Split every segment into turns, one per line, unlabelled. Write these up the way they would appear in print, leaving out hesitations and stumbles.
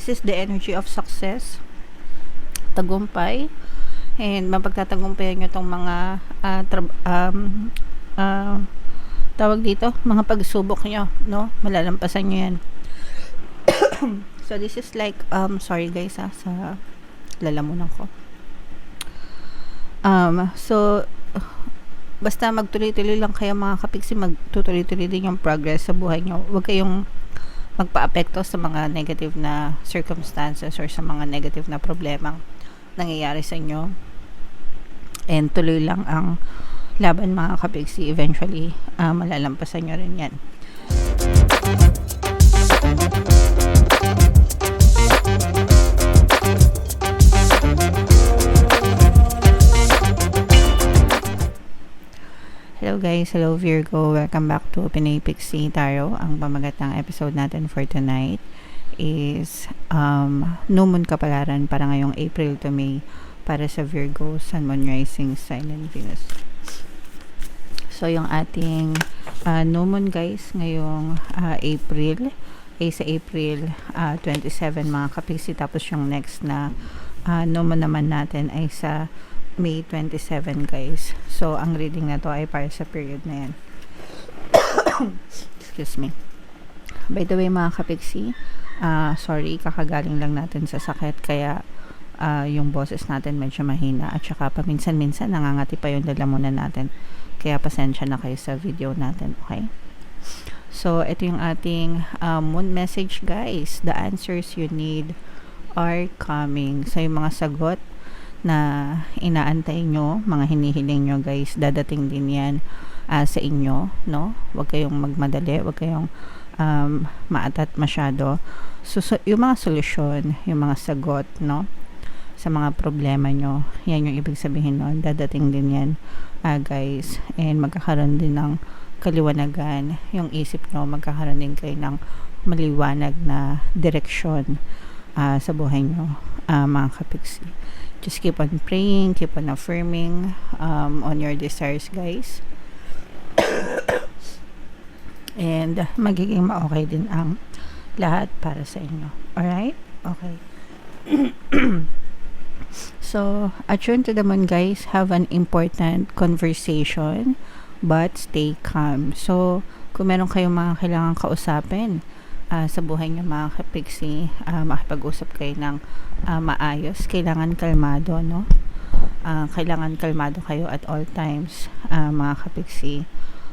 This is the energy of success, tagumpay, and mapagtatagumpayan nyo tong mga tawag dito, mga pagsubok nyo, no? Malalampasan nyo yan. So this is like, sorry guys sa lalamunan ko. So basta magtuloy-tuloy lang kayo mga kapiksi, magtutuloy-tuloy din yung progress sa buhay nyo. Huwag kayong magpa-apekto sa mga negative na circumstances or sa mga negative na problemang nangyayari sa inyo. And tuloy lang ang laban mga kapiksi. Eventually, malalampasan nyo rin yan. Hello guys, hello Virgo, welcome back to Pinay Pixie Tarot. Ang pamagat ng episode natin for tonight is New Moon Kapalaran para ngayong April to May para sa Virgo, Sun, Moon, Rising, Sign, and Venus. So yung ating New Moon guys ngayong April ay sa April 27 mga kapiksi, tapos yung next na New Moon naman natin ay sa May 27 guys. So ang reading na to ay para sa period na yan. Excuse me. By the way mga kapiksi, sorry, kakagaling lang natin sa sakit kaya yung boses natin medyo mahina at saka paminsan-minsan nangangati pa yung lalamunan natin, kaya pasensya na kayo sa video natin, okay? So ito yung ating moon message guys. The answers you need are coming. So yung mga sagot na inaantay nyo, mga hinihiling nyo guys, dadating din yan sa inyo, no? Huwag kayong magmadali, huwag kayong maatat masyado. So, yung mga solusyon, yung mga sagot, no? Sa mga problema nyo, yan yung ibig sabihin nun, dadating din yan guys, and magkakaroon din ng kaliwanagan yung isip nyo, magkakaroon din kayo ng maliwanag na direksyon sa buhay nyo mga kapiksi. Just keep on praying, keep on affirming on your desires guys. And magiging ma-okay din ang lahat para sa inyo. Alright? Okay. So, attune to the moon guys. Have an important conversation but stay calm. So, kung meron kayong mga kailangan kausapin sa buhay niyo mga kapiksi, makipag-usap kayo ng maayos, kailangan kalmado, no? Kailangan kalmado kayo at all times mga kapiksi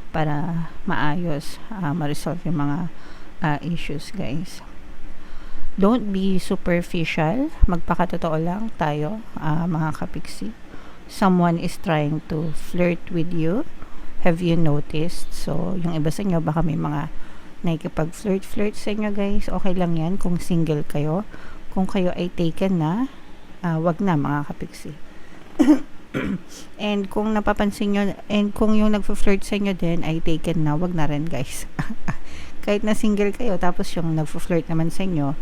para maayos ma-resolve yung mga issues guys. Don't be superficial, magpakatotoo lang tayo mga kapiksi. Someone is trying to flirt with you. Have you noticed? So yung iba sa inyo baka may mga nakikipag-flirt sa inyo guys. Okay lang yan kung single kayo. Kung kayo ay taken na, wag na mga kapiksi. And kung napapansin nyo, and kung yung nagpo-flirt sa inyo din ay taken na, wag na rin guys. Kahit na single kayo tapos yung nagpo-flirt naman sa inyo,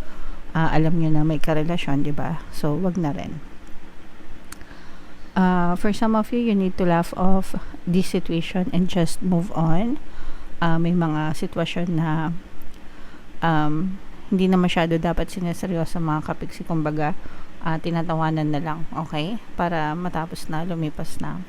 alam nyo na may karelasyon, di ba? So wag na rin. For some of you, you need to laugh off this situation and just move on. May mga sitwasyon na hindi na masyado dapat sineseryoso mga kapiksi, kumbaga tinatawanan na lang, okay? Para matapos na, lumipas na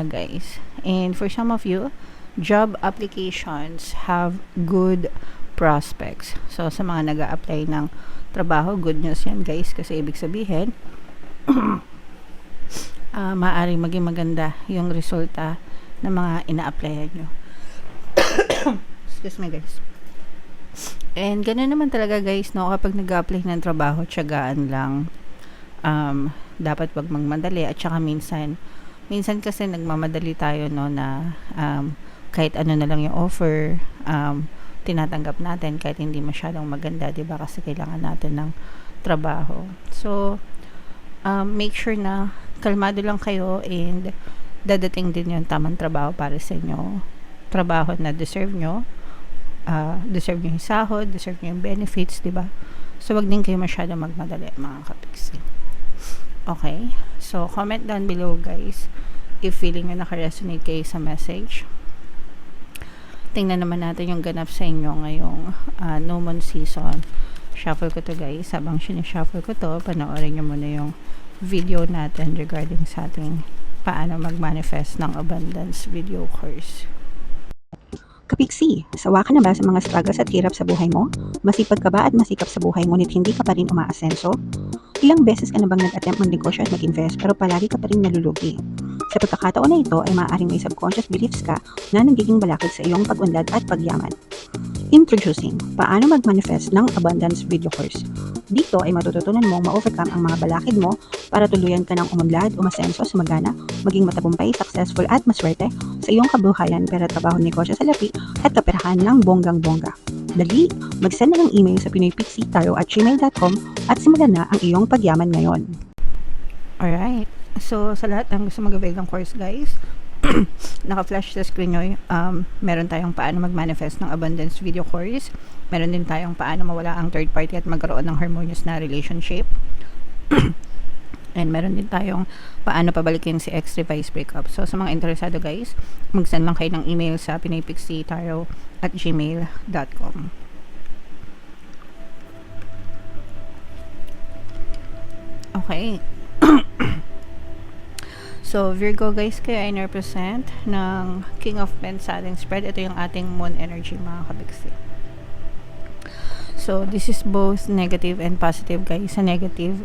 guys. And for some of you, job applications have good prospects. So sa mga nag-a-apply ng trabaho, good news yan guys, kasi ibig sabihin maaaring maging maganda yung resulta ng mga ina-applyan nyo. Excuse me guys. And ganoon naman talaga guys, no, kapag nag-apply ng trabaho, tiyagaan lang. Dapat wag magmadali at saka minsan kasi nagmamadali tayo, no, na kahit ano na lang yung offer, tinatanggap natin kahit hindi masyadong maganda, 'di ba? Kasi kailangan natin ng trabaho. So make sure na kalmado lang kayo and dadating din yung tamang trabaho para sa inyo. Trabaho na deserve nyo. Deserve nyo yung sahod, deserve nyo yung benefits, diba? So wag din kayo masyado magmadali mga kapiksi. Okay? So comment down below guys if feeling nyo naka-resonate kayo sa message. Tingnan naman natin yung ganap sa inyo ngayong New Moon season shuffle ko to guys. Habang sinishuffle ko to, panoorin nyo muna yung video natin regarding sa ating paano mag-manifest ng abundance video course.
Kapiksi, sawa ka na ba sa mga struggles at hirap sa buhay mo? Masipag ka ba at masikap sa buhay ngunit hindi ka pa rin umaasenso? Ilang beses ka na bang nag-attempt mag-negosyo at mag-invest pero palagi ka pa rin nalulugi? Sa pagkakataon na ito ay maaaring may subconscious beliefs ka na nagiging balakid sa iyong pag-unlad at pagyaman. Introducing, paano mag-manifest ng abundance video course. Dito ay matututunan mong ma-overcome ang mga balakid mo para tuluyan ka ng umunlad, umasenso, sumagana, maging matagumpay, successful at maswerte sa iyong kabuhayan, pera, trabaho, negosyo, salapi at kaperahan ng bonggang-bongga. Dali, mag-send na ng email sa pinoypixie@gmail.com at simulan na ang iyong pagyaman ngayon.
Alright. So, sa lahat ng gusto mag-avail ng course guys, naka-flash sa screen nyo, meron tayong paano mag-manifest ng abundance video course. Meron din tayong paano mawala ang third party at magkaroon ng harmonious na relationship. And meron din tayong paano pabalikin si ex-revice breakup. So, sa mga interesado guys, mag-send lang kayo ng email sa pinoypixie@gmail.com. Okay. So, Virgo guys, kayo ay represent ng King of Pentacles sa ating spread. Ito yung ating moon energy mga kabiksi. So, this is both negative and positive guys. Sa negative,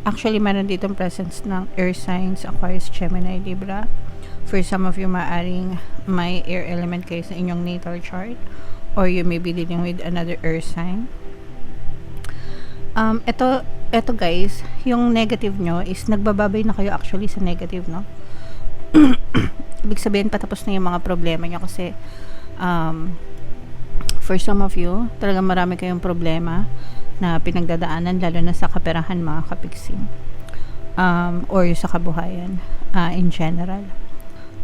actually, meron ditong presence ng air signs, Aquarius, Gemini, Libra. For some of you, maaring may air element kayo sa inyong natal chart, or you may be dealing with another air sign. Ito guys, yung negative nyo is nagbababay na kayo actually sa negative, no? Ibig sabihin, patapos na yung mga problema nyo kasi for some of you, talagang marami kayong problema na pinagdadaanan, lalo na sa kaperahan mga kapiksi, or sa kabuhayan in general.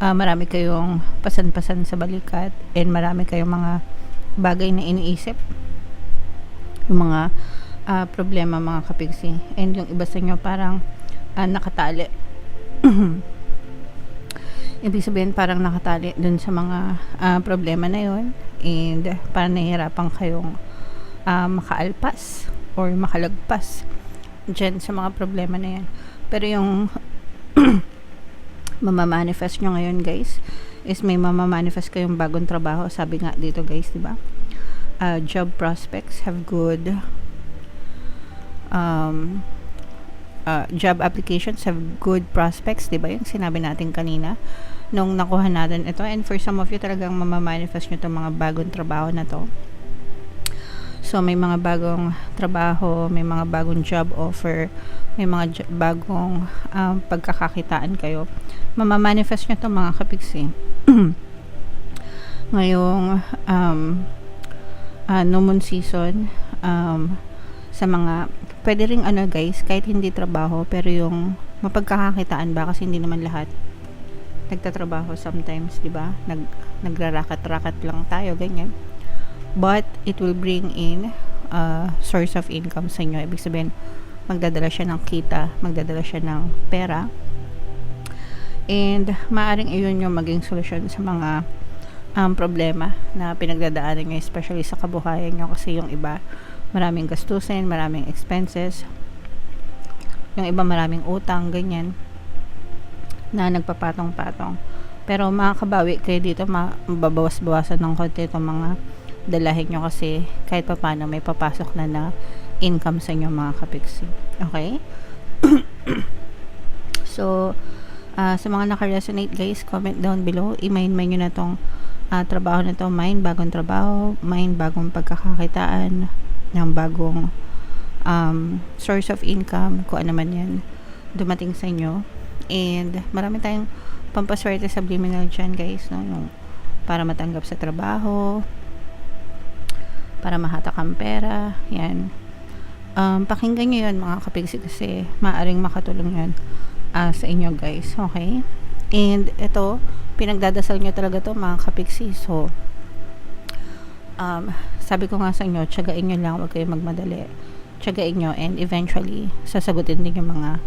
Marami kayong pasan-pasan sa balikat and marami kayong mga bagay na iniisip, yung mga problema mga kapiksi, and yung iba sa inyo parang nakatali. Ibig sabihin parang nakatali dun sa mga problema na yon, and parang nahihirapan kayong makaalpas or makalagpas dyan sa mga problema na yan. Pero yung mamamanifest nyo ngayon guys is may mamamanifest kayong bagong trabaho. Sabi nga dito guys, diba? Job prospects have good job applications have good prospects, diba yung sinabi natin kanina nung nakuha natin ito. And for some of you, talagang mamamanifest nyo itong mga bagong trabaho na to. So may mga bagong trabaho, may mga bagong job offer, may mga bagong pagkakakitaan kayo. Mamamanifest nyo itong mga kapiksi. Ngayong no moon season, sa mga pwede ring guys, kahit hindi trabaho, pero yung mapagkakakitaan ba, kasi hindi naman lahat nagtatrabaho sometimes, di ba? Nagrarakat-rakat lang tayo, ganyan. But it will bring in source of income sa inyo. Ibig sabihin, magdadala siya ng kita, magdadala siya ng pera, and maaring iyon yung maging solusyon sa mga problema na pinagdadaanan nyo, especially sa kabuhayan nyo, kasi yung iba maraming gastusin, maraming expenses, yung iba maraming utang, ganyan, na nagpapatong-patong. Pero makakabawi kayo dito, mababawas-bawasan ng konti itong mga dalahin nyo, kasi kahit pa paano may papasok na income sa inyo mga kapiksi. Okay? So, sa mga naka-resonate guys, comment down below. I-mind nyo na tong trabaho na to. Mind bagong trabaho, mind bagong pagkakakitaan, ng bagong source of income, kung ano man yan, dumating sa inyo. And marami tayong pampaswerte subliminal dyan guys, no? Yung para matanggap sa trabaho, para mahatak ang pera, yan. Pakinggan nyo yun mga kapiksi, kasi maaring makatulong yun sa inyo guys. Okay? And ito, pinagdadasal nyo talaga to mga kapiksi. So sabi ko nga sa inyo, tiyagain nyo lang, huwag kayong magmadali. Tiyagain nyo, and eventually sasagutin din yung mga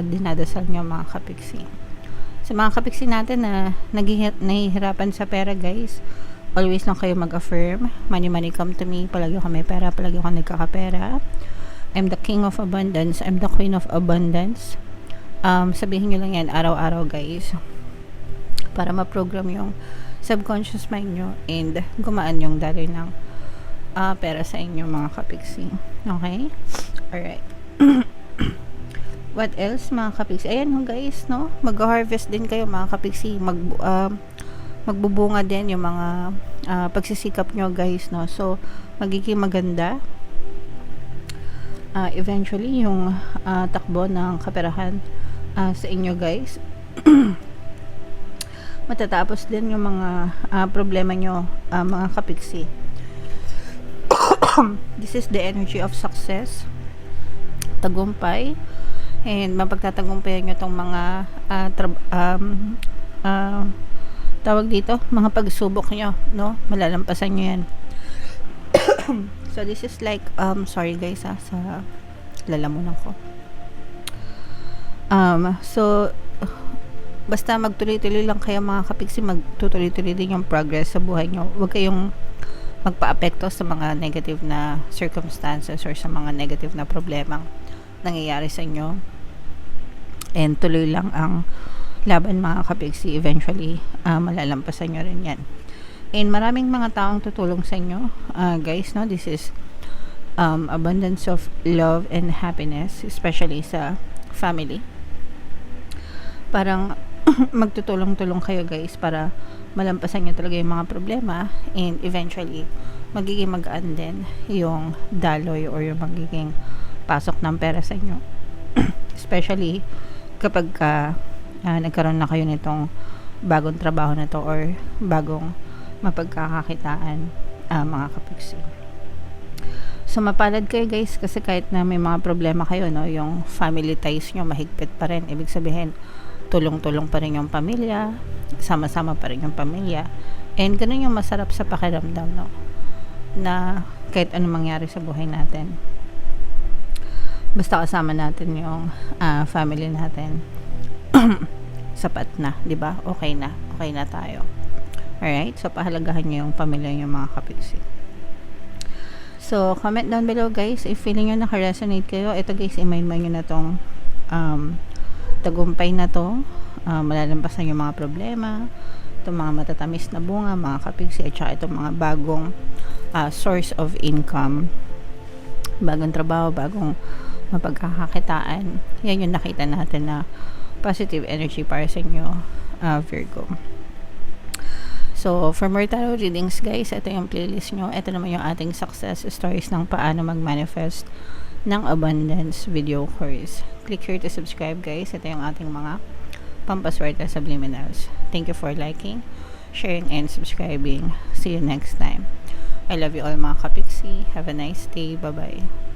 dinadasal nyo mga kapiksi. Sa mga kapiksi natin na nahihirapan sa pera guys, Always lang kayo mag-affirm. Money, money come to me. Palagi ako may pera. Palagi ako nagkakapera. I'm the king of abundance. I'm the queen of abundance. Sabihin nyo lang yan araw-araw, guys. Para ma-program yung subconscious mind nyo and gumaan yung daloy ng pera sa inyo, mga kapiksi. Okay? Alright. What else, mga kapiksi? Ayan, guys, no? Mag-harvest din kayo, mga kapiksi. Magbubunga din yung mga pagsisikap nyo, guys, no? So, magiging maganda eventually yung takbo ng kaperahan sa inyo, guys. Matatapos din yung mga problema nyo, mga kapiksi. This is the energy of success, tagumpay, and mapagtatagumpayan nyo tong mga tawag dito, mga pagsubok nyo, no? Malalampasan nyo yan. So, this is like, sorry guys, sa lalamunan ko. So, basta magtuloy-tuloy lang kayo, mga kapiksi, magtutuloy-tuloy din yung progress sa buhay nyo. Huwag kayong magpa-apekto sa mga negative na circumstances or sa mga negative na problemang nangyayari sa inyo. And tuloy lang ang laban, mga kapiksi. Eventually, malalampasan nyo rin yan. And maraming mga taong tutulong sa inyo, guys, no? This is abundance of love and happiness, especially sa family. Parang magtutulong-tulong kayo, guys, para malampasan nyo talaga yung mga problema, and eventually magiging magaan din yung daloy or yung magiging pasok ng pera sa inyo. Especially kapag nagkaroon na kayo nitong bagong trabaho na to or bagong mapagkakakitaan, mga kapiksi. So, mapalad kayo, guys, kasi kahit na may mga problema kayo, no, yung family ties nyo mahigpit pa rin. Ibig sabihin, tulong-tulong pa rin yung pamilya, sama-sama pa rin yung pamilya, and ganun yung masarap sa pakiramdam, no, na kahit anong mangyari sa buhay natin, basta kasama natin yung family natin, sapat na, di ba? Okay na tayo. Alright, so pahalagahan nyo yung pamilya nyo, mga kapiksi. So, comment down below, guys, if feeling nyo naka-resonate kayo. Ito, guys, i-mind nyo na tong tagumpay na to. Malalampasan yung mga problema, itong mga matatamis na bunga, mga kapiksi, at saka itong mga bagong source of income, bagong trabaho, bagong mapagkakakitaan. Yan yung nakita natin na positive energy para sa inyo, Virgo. So, for more tarot readings, guys, ito yung playlist nyo. Ito naman yung ating success stories ng paano mag-manifest ng abundance video course. Click here to subscribe, guys. Ito yung ating mga pampaswerte subliminals. Thank you for liking, sharing, and subscribing. See you next time. I love you all, mga kapiksi. Have a nice day. Bye-bye.